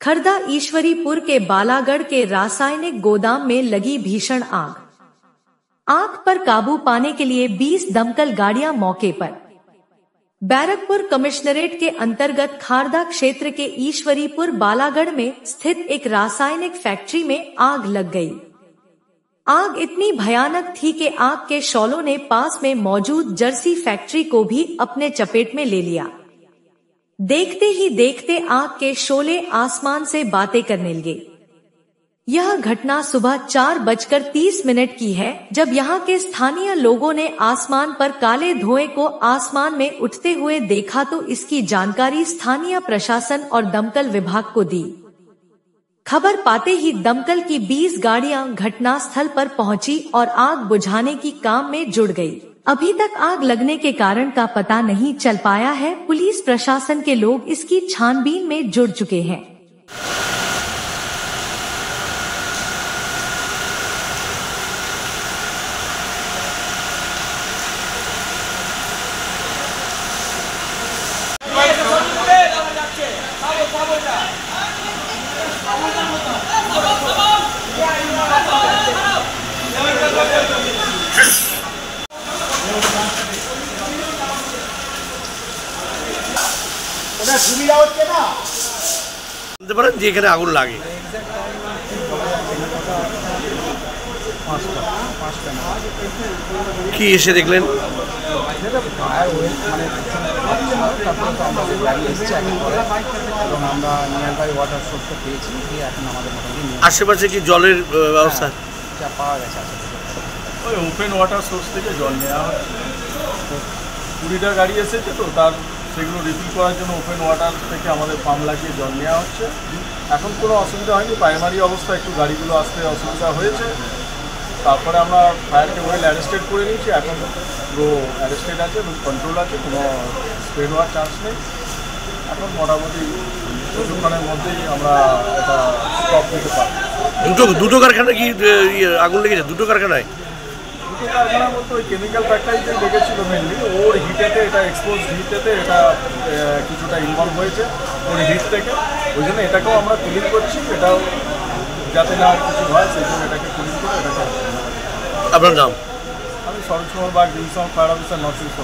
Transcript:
खर्दा ईश्वरीपुर के बालागढ़ के रासायनिक गोदाम में लगी भीषण आग। आग पर काबू पाने के लिए 20 दमकल गाड़ियां मौके पर। बैरकपुर कमिश्नरेट के अंतर्गत खारदा क्षेत्र के ईश्वरीपुर बालागढ़ में स्थित एक रासायनिक फैक्ट्री में आग लग गई। आग इतनी भयानक थी कि आग के शॉलों ने पास में मौजूद जर्सी फैक्ट्री को भी अपने चपेट में ले लिया। देखते ही देखते आग के शोले आसमान से बातें करने लगे। यह घटना सुबह 4:30 की है, जब यहां के स्थानीय लोगों ने आसमान पर काले धुएं को आसमान में उठते हुए देखा तो इसकी जानकारी स्थानीय प्रशासन और दमकल विभाग को दी। खबर पाते ही दमकल की 20 गाड़ियां घटनास्थल पर पहुंची और आग बुझाने की काम में जुट गई। अभी तक आग लगने के कारण का पता नहीं चल पाया है। पुलिस प्रशासन के लोग इसकी छानबीन में जुट चुके हैं। যেখানে আগুন লাগে কি এসে দেখলেন? আশেপাশে কি জলের ব্যবস্থা পাওয়া গেছে? ওই ওপেন ওয়াটার সোর্স থেকে জল নেওয়া হয়। 20টা গাড়ি এসেছে তো তার সেগুলো রিফিল করার জন্য ওপেন ওয়াটার থেকে আমাদের পাম্প লাগিয়ে জল নেওয়া হচ্ছে। এখন কোনো অসুবিধা হয়নি। প্রাইমারি অবস্থা একটু গাড়িগুলো আসতে অসুবিধা হয়েছে। তারপরে আমরা ফায়ারকে ওয়েল অ্যারেস্টেড করে নিয়েছি। এখন পুরো অ্যারেস্টেড আছে এবং কন্ট্রোল আছে, কোনো স্প্রেড হওয়ার চান্স নেই। এখন মোটামুটি কিছুক্ষণের মধ্যেই আমরা এটা স্টপ দিতে পারি। দুটো কারখানা কি আগুন লেগেছে? দুটো কারখানায়? দুটো কারখানা বলতে ওই কেমিক্যাল ফ্যাক্টরিতে লেগেছিল মেনলি। ওর হিটেতে, এটা এক্সপোজ হিটেতে এটা কিছুটা ইনভলভ হয়েছে ওর হিট থেকে। ওই জন্য এটাকেও আমরা ক্লিন করছি, এটাও যাতে না কিছু হয় সেই জন্য এটাকে ক্লিন করে এটাকে। আপনার নাম? আমি Sharat Kumar Bag, divisional fire officer, north east.